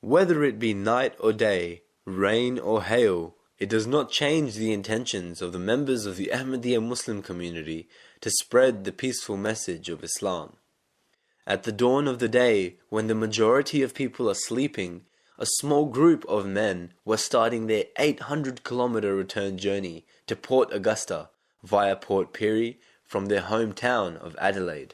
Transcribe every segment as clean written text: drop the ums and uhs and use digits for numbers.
Whether it be night or day, rain or hail, it does not change the intentions of the members of the Ahmadiyya Muslim community to spread the peaceful message of Islam. At the dawn of the day, when the majority of people are sleeping, a small group of men were starting their 800-kilometer return journey to Port Augusta via Port Pirie from their hometown of Adelaide.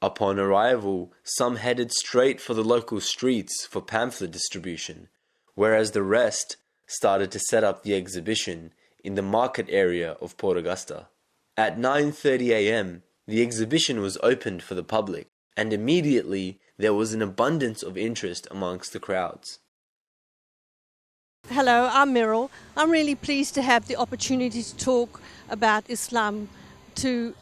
Upon arrival, some headed straight for the local streets for pamphlet distribution, whereas the rest started to set up the exhibition in the market area of Port Augusta. At 9:30 a.m., the exhibition was opened for the public, and immediately there was an abundance of interest amongst the crowds. Hello, I'm Meryl. I'm really pleased to have the opportunity to talk about Islam to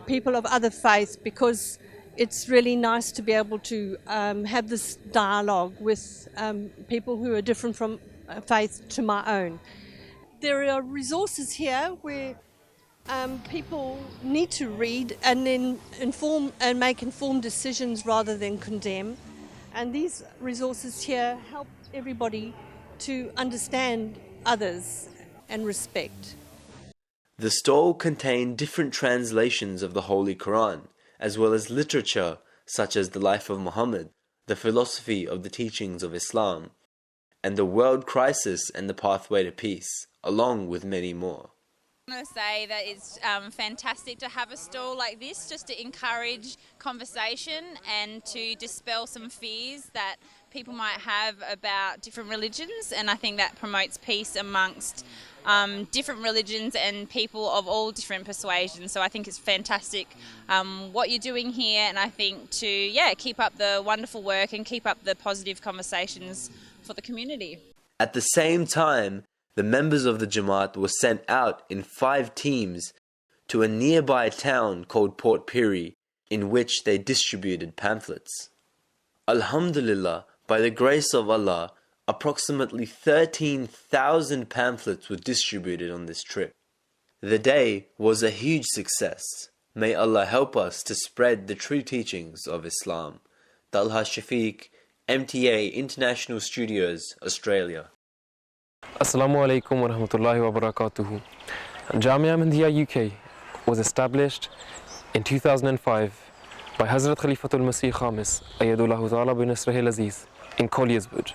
people of other faiths, because it's really nice to be able to have this dialogue with people who are different from faith to my own. There are resources here where people need to read and then make informed decisions rather than condemn. And these resources here help everybody to understand others and respect. The stall contained different translations of the Holy Quran, as well as literature such as the life of Muhammad, the philosophy of the teachings of Islam, and the world crisis and the pathway to peace, along with many more. I want to say that it's fantastic to have a stall like this, just to encourage conversation and to dispel some fears that people might have about different religions, and I think that promotes peace amongst different religions and people of all different persuasions. So I think it's fantastic what you're doing here, and I think to keep up the wonderful work and keep up the positive conversations for the community. At the same time, the members of the Jamaat were sent out in 5 teams to a nearby town called Port Pirie, in which they distributed pamphlets. Alhamdulillah, by the grace of Allah, approximately 13,000 pamphlets were distributed on this trip. The day was a huge success. May Allah help us to spread the true teachings of Islam. Talha Shafiq, MTA International Studios, Australia. Assalamu alaikum wa rahmatullahi wa barakatuhu. Jamia Ahmadiyya UK was established in 2005 by Hazrat Khalifatul Masih Khamis Ayyadullahu Ta'ala bin Nasrihil Aziz in Collierswood.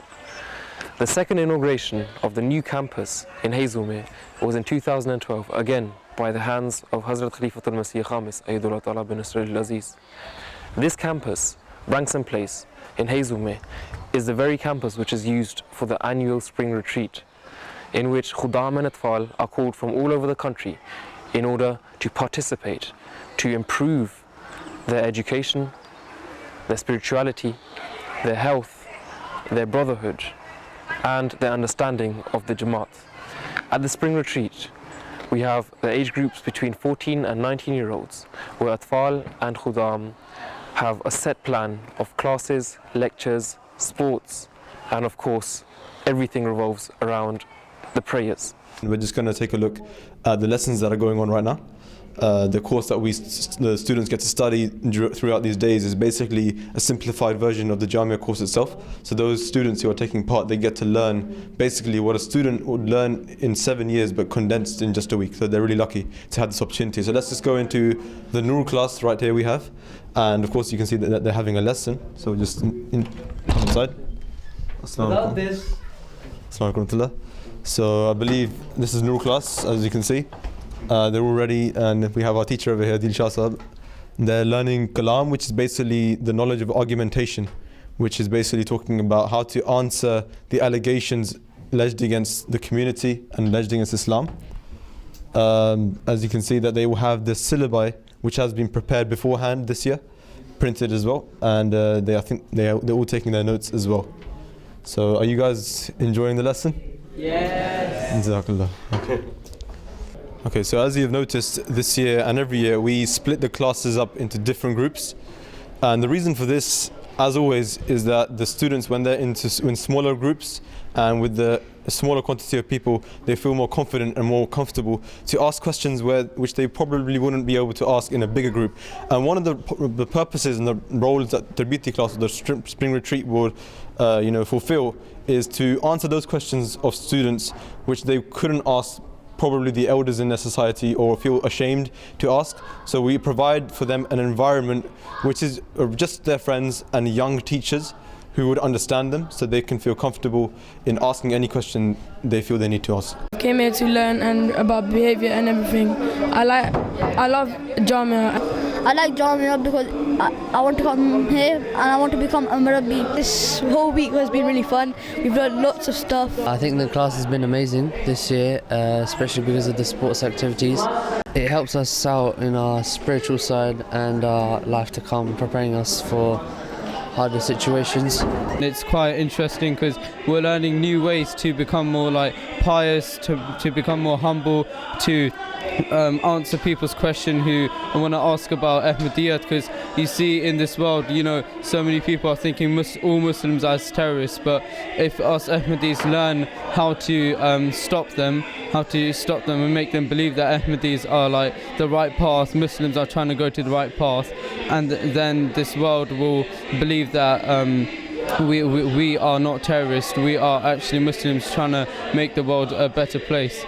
The second inauguration of the new campus in Hayzume was in 2012, again by the hands of Hazrat Khalifatul Masih Khamis Ayyadullahu Ta'ala bin Nasrihil Aziz. This campus, Branksome Place in Hayzume, is the very campus which is used for the annual spring retreat, in which Khuddam and Atfal are called from all over the country in order to participate, to improve their education, their spirituality, their health, their brotherhood, and their understanding of the Jamaat. At the spring retreat, we have the age groups between 14 and 19-year-olds, where Atfal and Khuddam have a set plan of classes, lectures, sports, and of course, everything revolves around the prayers. We're just going to take a look at the lessons that are going on right now. The course that the students get to study throughout these days is basically a simplified version of the Jamia course itself. So those students who are taking part, they get to learn basically what a student would learn in 7 years but condensed in just a week. So they're really lucky to have this opportunity. So let's just go into the Nur class right here we have. And of course you can see that they're having a lesson. So just inside. Assalamu alaikum. Assalamu alaikum. So I believe this is Nur class, as you can see. They're all ready, and we have our teacher over here, Dil Shah Sahab. They're learning Kalam, which is basically the knowledge of argumentation, which is basically talking about how to answer the allegations alleged against the community and alleged against Islam. As you can see, that they will have the syllabi, which has been prepared beforehand this year, printed as well, and I think they're all taking their notes as well. So are you guys enjoying the lesson? Yes. Okay, so as you've noticed, this year and every year we split the classes up into different groups, and the reason for this, as always, is that the students, when they're in smaller groups and with the smaller quantity of people, they feel more confident and more comfortable to ask questions which they probably wouldn't be able to ask in a bigger group. And one of the purposes and the roles that Tarbiti class, or the spring retreat, would fulfill is to answer those questions of students which they couldn't ask probably the elders in their society or feel ashamed to ask. So we provide for them an environment which is just their friends and young teachers who would understand them, so they can feel comfortable in asking any question they feel they need to ask. I came here to learn and about behaviour and everything. I love Jamia. I like Jamia because I want to come here and I want to become a Murabbi. This whole week has been really fun. We've learned lots of stuff. I think the class has been amazing this year, especially because of the sports activities. It helps us out in our spiritual side and our life to come, preparing us for harder situations. It's quite interesting because we're learning new ways to become more like pious, to become more humble, to answer people's question who want to ask about Ahmadiyya, because you see in this world, so many people are thinking all Muslims as terrorists, but if us Ahmadis learn how to stop them and make them believe that Ahmadis are like the right path, Muslims are trying to go to the right path, and then this world will believe that we are not terrorists, we are actually Muslims trying to make the world a better place.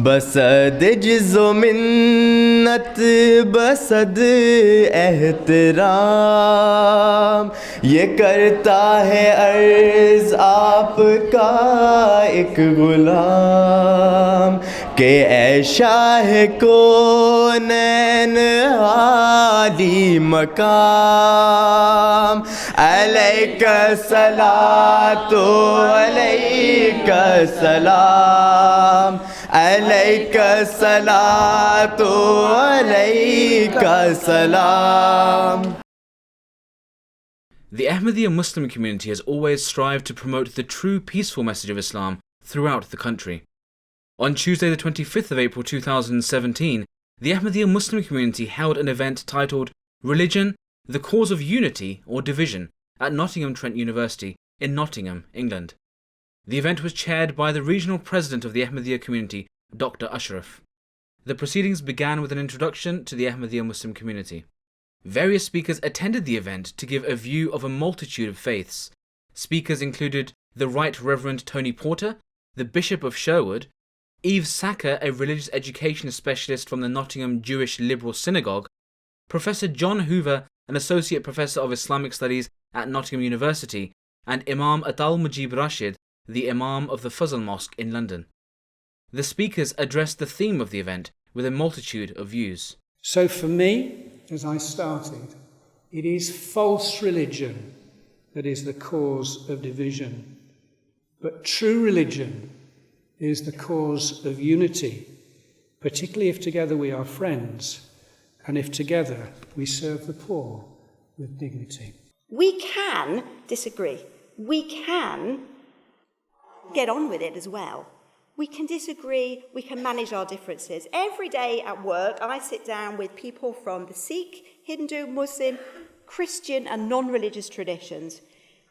बसद जिज़ो मिन्नत बसद एहतराम ये करता है अर्ज़ आपका एक गुलाम के ऐशा है कौनैन आली मकाम अलैका सलातो अलैका सलाम अलैका सलातो अलैका सलाम. The Ahmadiyya Muslim community has always strived to promote the true peaceful message of Islam throughout the country. On Tuesday the 25th of April 2017, the Ahmadiyya Muslim community held an event titled Religion, the Cause of Unity or Division at Nottingham Trent University in Nottingham, England. The event was chaired by the regional president of the Ahmadiyya community, Dr. Ashraf. The proceedings began with an introduction to the Ahmadiyya Muslim community. Various speakers attended the event to give a view of a multitude of faiths. Speakers included the Right Reverend Tony Porter, the Bishop of Sherwood, Eve Sacker, a religious education specialist from the Nottingham Jewish Liberal Synagogue, Professor John Hoover, an Associate Professor of Islamic Studies at Nottingham University, and Imam Atal Mujib Rashid, the Imam of the Fazl Mosque in London. The speakers addressed the theme of the event with a multitude of views. So for me, as I started, it is false religion that is the cause of division. But true religion is the cause of unity, particularly if together we are friends and if together we serve the poor with dignity. We can disagree. We can get on with it as well. We can disagree, we can manage our differences. Every day at work, I sit down with people from the Sikh, Hindu, Muslim, Christian and non-religious traditions.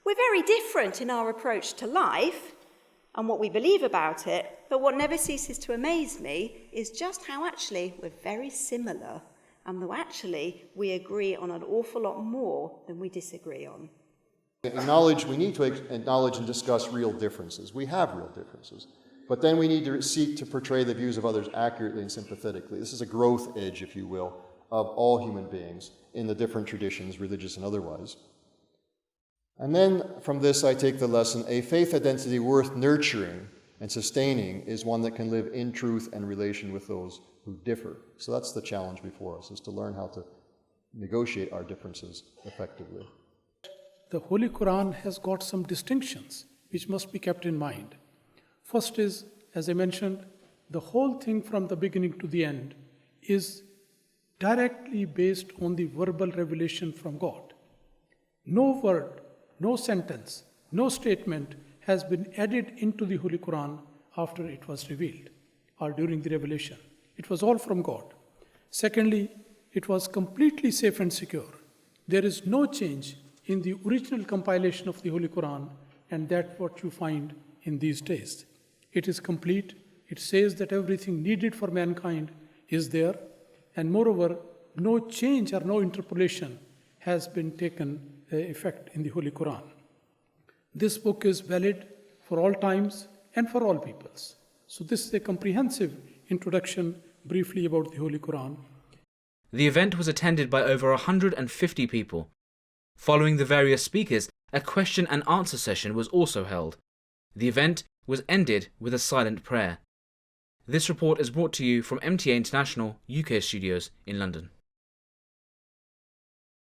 We're very different in our approach to life and what we believe about it, but what never ceases to amaze me is just how actually we're very similar, and though actually we agree on an awful lot more than we disagree on. We need to acknowledge and discuss real differences. We have real differences. But then we need to seek to portray the views of others accurately and sympathetically. This is a growth edge, if you will, of all human beings in the different traditions, religious and otherwise. And then from this I take the lesson, a faith identity worth nurturing and sustaining is one that can live in truth and relation with those who differ. So that's the challenge before us, is to learn how to negotiate our differences effectively. The Holy Quran has got some distinctions which must be kept in mind. First is, as I mentioned, the whole thing from the beginning to the end is directly based on the verbal revelation from God. No word, no sentence, no statement has been added into the Holy Quran after it was revealed or during the revelation. It was all from God. Secondly, it was completely safe and secure. There is no change in the original compilation of the Holy Quran, and that's what you find in these days. It is complete. It says that everything needed for mankind is there, and moreover, no change or no interpolation has been taken effect in the Holy Quran. This book is valid for all times and for all peoples. So this is a comprehensive introduction briefly about the Holy Quran. The event was attended by over 150 people. Following the various speakers, a question and answer session was also held. The event was ended with a silent prayer. This report is brought to you from MTA International UK Studios in London.